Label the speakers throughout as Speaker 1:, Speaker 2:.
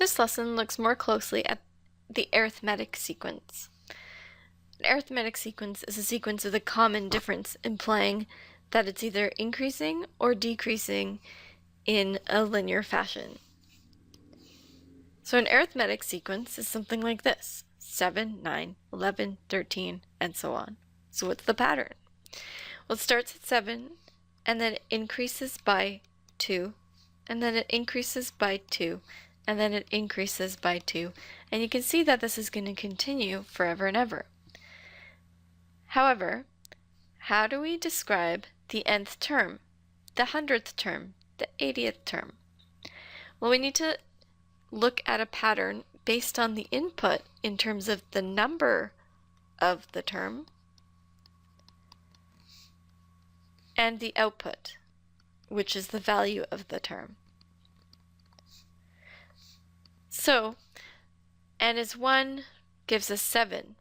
Speaker 1: This lesson looks more closely at the arithmetic sequence. An arithmetic sequence is a sequence with a common difference, implying that it's either increasing or decreasing in a linear fashion. So an arithmetic sequence is something like this: 7, 9, 11, 13, and so on. So what's the pattern? Well, it starts at 7, and then it increases by 2, and then it increases by 2, and then it increases by 2. And you can see that this is going to continue forever and ever. However, how do we describe the nth term, the 100th term, the 80th term? Well, we need to look at a pattern based on the input in terms of the number of the term and the output, which is the value of the term. So n is 1 gives us 7.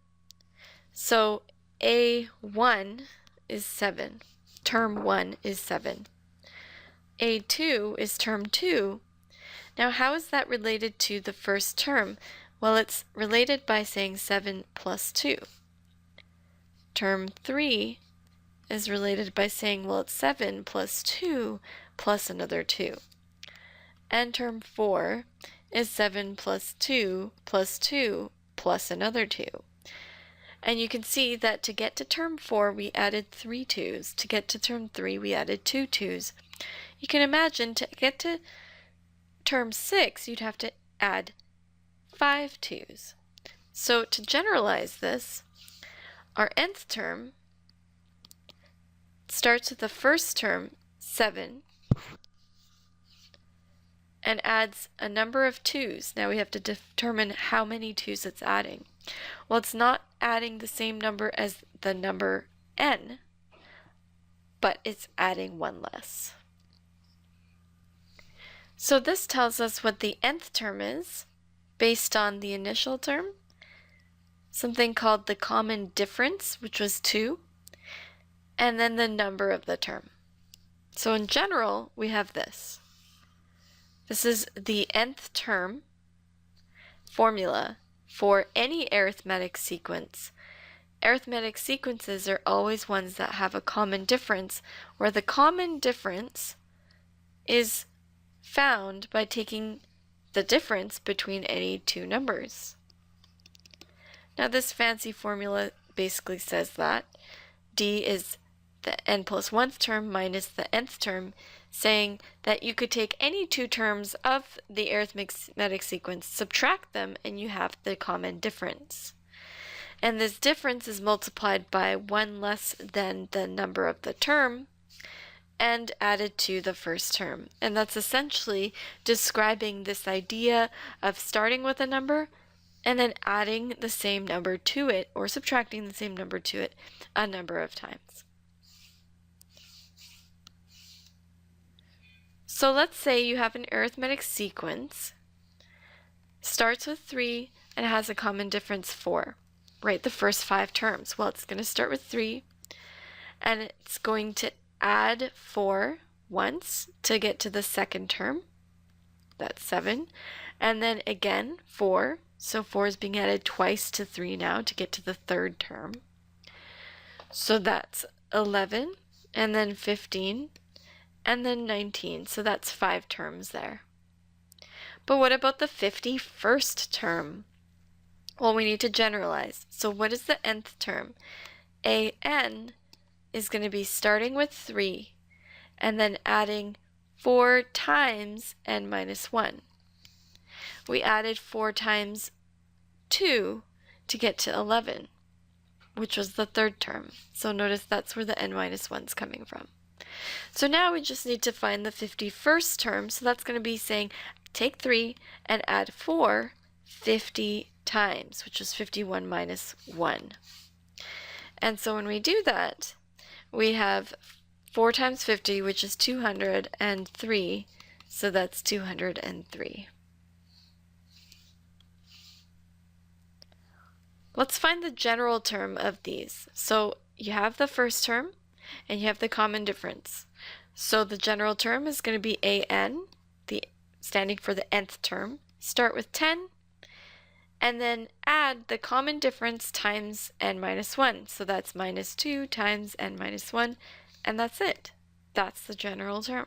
Speaker 1: So A1 is 7. Term 1 is 7. A2 is term 2. Now, how is that related to the first term? Well, it's related by saying 7 plus 2. Term 3 is related by saying, well, it's 7 plus 2 plus another 2. And term 4 is 7 plus 2 plus 2 plus another 2. And you can see that to get to term 4, we added 3 2's. To get to term 3, we added 2 2's. You can imagine to get to term 6, you'd have to add 5 2's. So to generalize this, our nth term starts with the first term, 7, and adds a number of 2's. Now we have to determine how many 2's it's adding. Well, it's not adding the same number as the number n, but it's adding 1 less. So this tells us what the nth term is based on the initial term, something called the common difference, which was 2, and then the number of the term. So in general, we have this. This is the nth term formula for any arithmetic sequence. Arithmetic sequences are always ones that have a common difference, where the common difference is found by taking the difference between any two numbers. Now this fancy formula basically says that D is the n plus 1th term minus the nth term, saying that you could take any two terms of the arithmetic sequence, subtract them, and you have the common difference. And this difference is multiplied by 1 less than the number of the term and added to the first term. And that's essentially describing this idea of starting with a number and then adding the same number to it, or subtracting the same number to it a number of times. So let's say you have an arithmetic sequence, starts with 3 and has a common difference 4. Write the first 5 terms. Well, it's going to start with 3 and it's going to add 4 once to get to the second term. That's 7. And then again 4. So 4 is being added twice to 3 now to get to the third term. So that's 11, and then 15, and then 19. So that's 5 terms there. But what about the 51st term? Well, we need to generalize. So what is the nth term? An is going to be starting with 3 and then adding 4 times n minus 1. We added 4 times 2 to get to 11, which was the third term. So notice that's where the n minus 1 is coming from. So now we just need to find the 51st term. So that's going to be saying take 3 and add 4 50 times, which is 51 minus 1. And so when we do that, we have 4 times 50, which is 203. So that's 203. Let's find the general term of these. So you have the first term and you have the common difference. So the general term is going to be an, standing for the nth term. start with 10, and then add the common difference times n minus 1. So that's minus 2 times n minus 1, and that's it. That's the general term.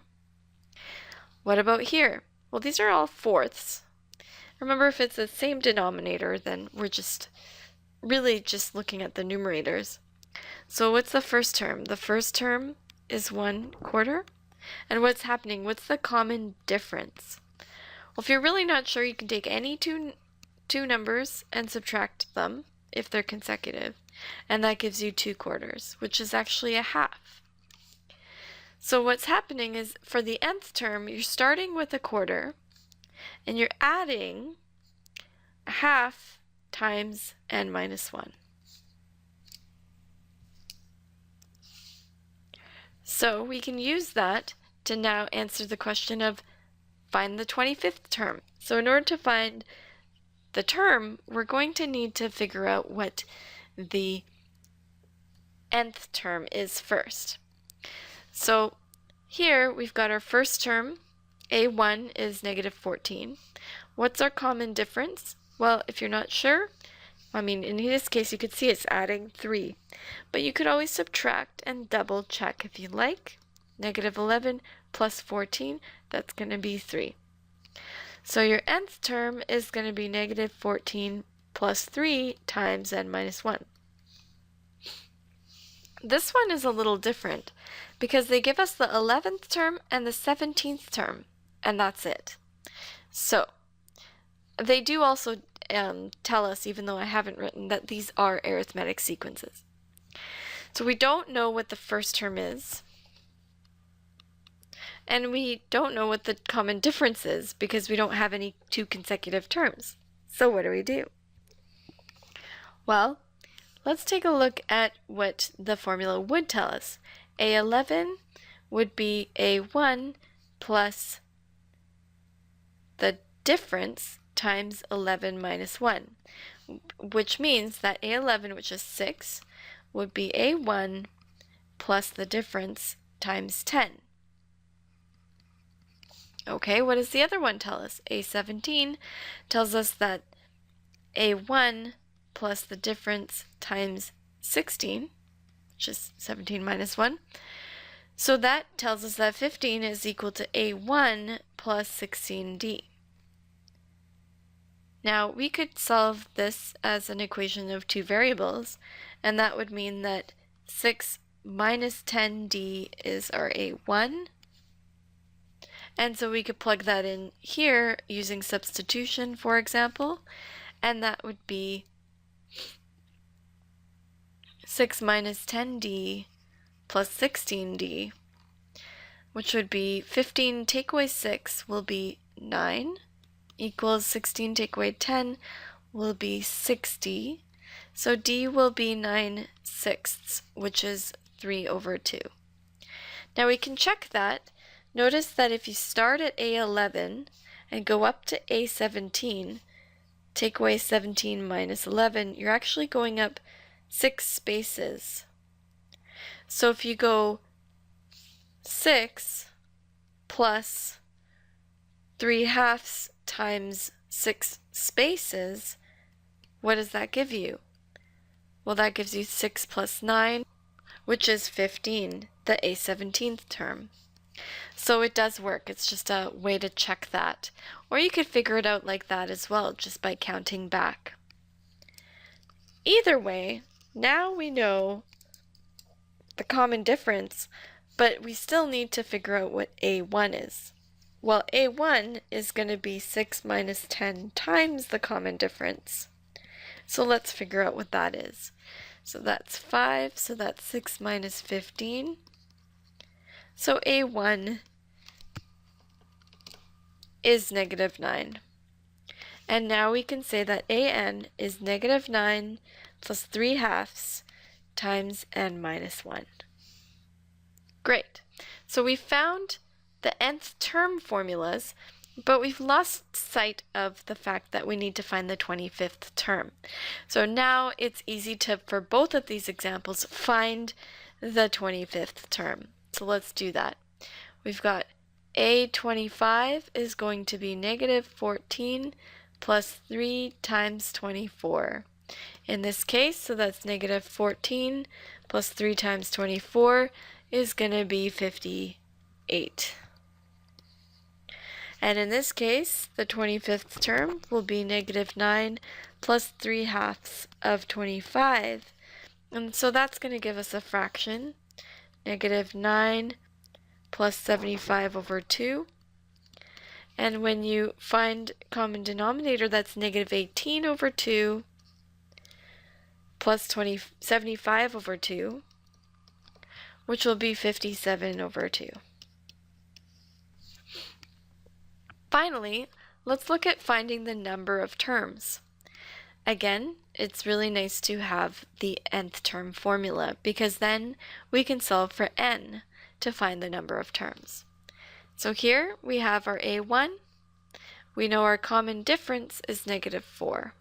Speaker 1: What about here? Well, these are all fourths. Remember, if it's the same denominator, then we're really just looking at the numerators. So what's the first term? The first term is 1/4. And what's happening? What's the common difference? Well, if you're really not sure, you can take any two numbers and subtract them if they're consecutive, and that gives you 2/4, which is actually a half. So what's happening is, for the nth term, you're starting with 1/4, and you're adding a half times n minus 1. So we can use that to now answer the question of find the 25th term. So in order to find the term, we're going to need to figure out what the nth term is first. So here we've got our first term, a1 is -14. What's our common difference? Well, if you're not sure, I mean, in this case you could see it's adding 3, but you could always subtract and double check if you like. -11 plus 14, that's going to be 3. So your nth term is going to be -14 plus 3 times n minus 1. This one is a little different because they give us the 11th term and the 17th term, and that's it. So they do also tell us, even though I haven't written, that these are arithmetic sequences. So we don't know what the first term is, and we don't know what the common difference is because we don't have any two consecutive terms. So what do we do? Well, let's take a look at what the formula would tell us. A11 would be A1 plus the difference times 11 minus 1, which means that A11, which is 6, would be A1 plus the difference times 10. Okay, what does the other one tell us? A17 tells us that A1 plus the difference times 16, which is 17 minus 1. So that tells us that 15 is equal to A1 plus 16D. Now, we could solve this as an equation of two variables, and that would mean that 6 minus 10D is our A1. And so we could plug that in here using substitution, for example, and that would be 6 minus 10D plus 16D, which would be 15 take away 6 will be 9, equals 16 take away 10 will be 60. So D will be 9/6, which is 3/2. Now we can check that. Notice that if you start at A11 and go up to A17, take away 17 minus 11, you're actually going up 6 spaces. So if you go 6 plus 3/2 times 6 spaces, what does that give you? Well, that gives you 6 plus 9, which is 15, the A17th term. So it does work. It's just a way to check that. Or you could figure it out like that as well, just by counting back. Either way, now we know the common difference, but we still need to figure out what A1 is. Well, A1 is going to be 6 minus 10 times the common difference. So let's figure out what that is. So that's 5, so that's 6 minus 15. So A1 is -9. And now we can say that AN is -9 plus 3/2 times n minus 1. Great. So we found the nth term formulas, but we've lost sight of the fact that we need to find the 25th term. So now it's easy to, for both of these examples, find the 25th term. So let's do that. We've got A25 is going to be negative 14 plus 3 times 24. In this case, so that's negative 14 plus 3 times 24 is going to be 58. And in this case, the 25th term will be negative 9 plus 3/2 of 25. And so that's going to give us a fraction, negative 9 plus 75 over 2. And when you find common denominator, that's negative 18 over 2 plus 75 over 2, which will be 57 over 2. Finally, let's look at finding the number of terms. Again, it's really nice to have the nth term formula because then we can solve for n to find the number of terms. So here we have our a1. We know our common difference is negative 4.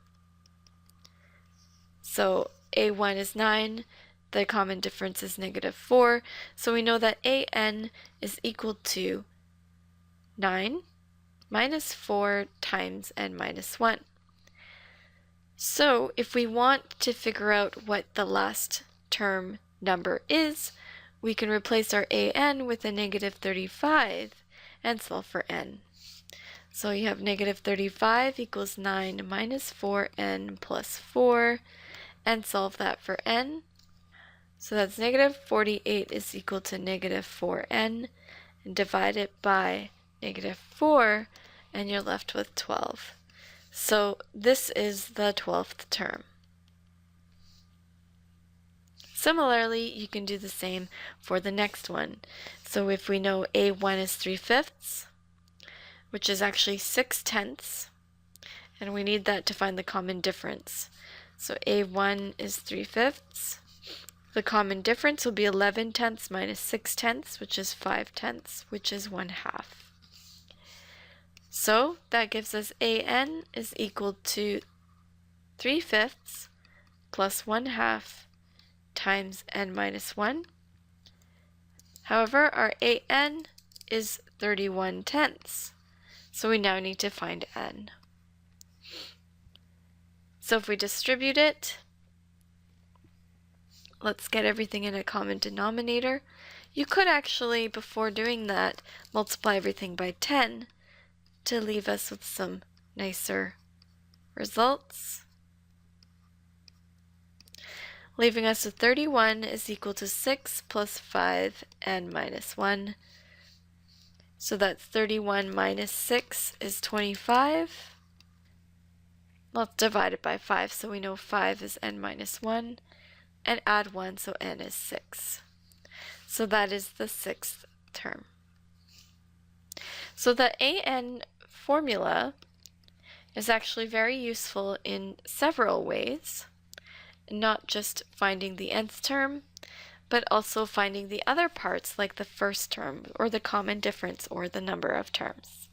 Speaker 1: So a1 is 9, the common difference is negative 4, so we know that an is equal to 9 minus 4 times n minus 1. So if we want to figure out what the last term number is, we can replace our an with a negative 35 and solve for n. So you have negative 35 equals 9 minus 4n plus 4, and solve that for n. So that's negative 48 is equal to negative 4n, and divide it by negative 4, and you're left with 12. So this is the 12th term. Similarly, you can do the same for the next one. So if we know a1 is 3/5, which is actually 6/10, and we need that to find the common difference. So a1 is 3/5. The common difference will be 11/10 minus 6/10, which is 5/10, which is 1/2. So that gives us an is equal to 3/5 plus 1/2 times n minus 1. However, our an is 31/10, so we now need to find n. So if we distribute it, let's get everything in a common denominator. You could actually, before doing that, multiply everything by 10 to leave us with some nicer results. Leaving us with 31 is equal to 6 plus 5 and minus 1. So that's 31 minus 6 is 25. Let's divide it by 5 so we know 5 is n minus 1. And add 1 so n is 6. So that is the 6th term. So the an formula is actually very useful in several ways, not just finding the nth term, but also finding the other parts like the first term or the common difference or the number of terms.